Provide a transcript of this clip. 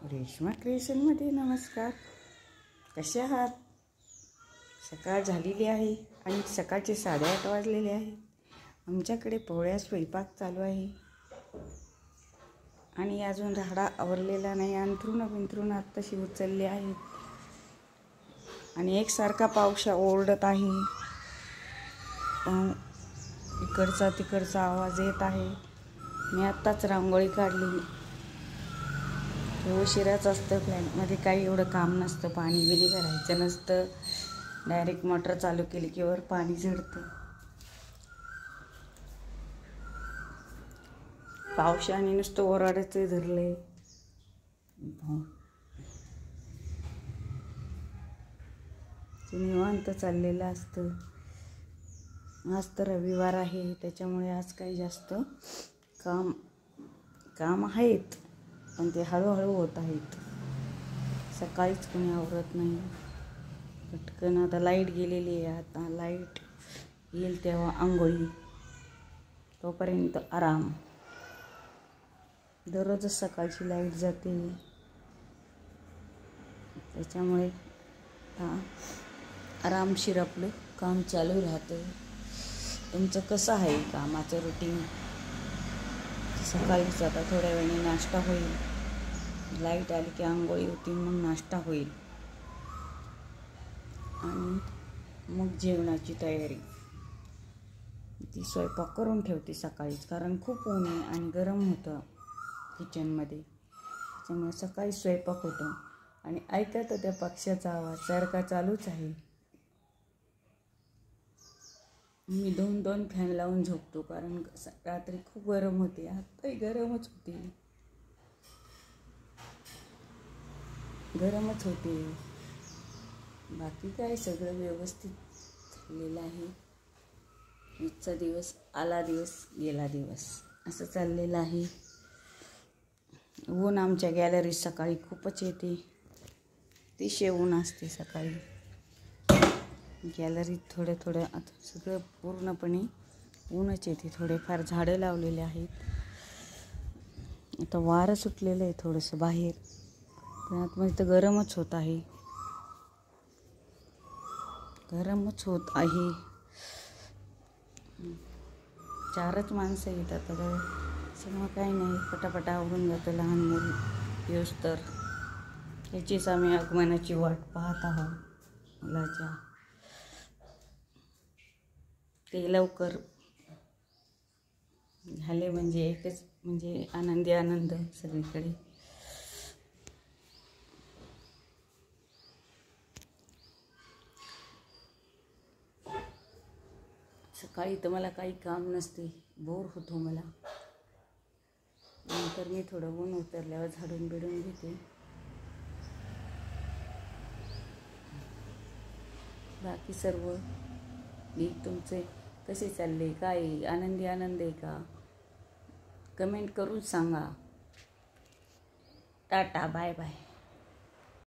रेश्मा क्रिएशनमध्ये नमस्कार. कसे आहात? सकाळ झालेली आहे आणि सकाळचे 8:30 वाजलेले आहे. आमच्याकडे पोळ्या स्वयंपाक चालू आहे आणि अजून राडा आवरलेला नाही. अंथरूण आत्ताशी उचलले आहेत आणि एकसारखा पाऊस ओरडत आहे. इकडचा तिकडचा आवाज येत आहे. मी आत्ताच रांगोळी काढली. उशिराच असतं. फ्लॅटमध्ये काही एवढं काम नसतं, पाणी बिणी भरायचं नसतं. डायरेक्ट मोटर चालू केली की वर पाणी झडतं. पावसाने नुसतं ओरडायचं धरलंय. निवांत चाललेलं असतं. आज तर रविवार आहे, त्याच्यामुळे आज काही जास्त काम आहेत, पण ते हळूहळू होत आहेत. सकाळीच कोणी आवरत नाही पटकन. आता लाईट गेलेली आहे. आता लाईट येईल तेव्हा आंघोळी, तोपर्यंत आराम. दररोजच सकाळची लाईट जाते, त्याच्यामुळे आरामशीर आपलं काम चालू राहतं. तुमचं कसं आहे कामाचं रुटीन? सकाळीच आता थोड्या वेळाने नाश्ता होईल. लाईट आली की आंघोळी होती, मग नाश्ता होईल आणि मग जेवणाची तयारी. ती स्वयंपाक करून ठेवते सकाळीच, कारण खूप ऊन आहे आणि गरम होतं किचनमध्ये. त्याच्यामुळे सकाळी स्वयंपाक होतो आणि ऐकत त्या पक्ष्याचा आवाज सारखा चालूच आहे. मी 2-2 फॅन लावून झोपतो, कारण रात्री खूप गरम होते. आत्ताही गरमच होते. बाकी काय सगळं व्यवस्थित झालेलं आहे. आजचा दिवस आला दिवस गेला दिवस असं चाललेलं आहे. ऊन आमच्या गॅलरीत सकाळी खूपच येते. अतिशय ऊन असते सकाळी गॅलरीत. थोडं आता सगळं पूर्णपणे ऊनच येते. थोडेफार झाडं लावलेले आहेत. आता वारं सुटलेलं आहे थोडंसं बाहेर, पण आतमध्ये तर गरमच होत आहे. 4च माणसं येतात आता, त्याच्यामुळं काही नाही, पटापटा आवरून जातं. लहान मूल येऊस तर याचीच आम्ही आगमनाची वाट पाहत आहोत. मुलाच्या ते लवकर झाले म्हणजे एकच म्हणजे आनंद सगळीकडे. सकाळी तर मला काही काम नसते, बोर होतो मला. नंतर मी थोडं ऊन उतरल्यावर झाडून बिडून घेते. बाकी सर्व ठीक. तुमचे कसे चालले? काय आनंद आहे का? कमेंट करून सांगा. Tata, bye bye.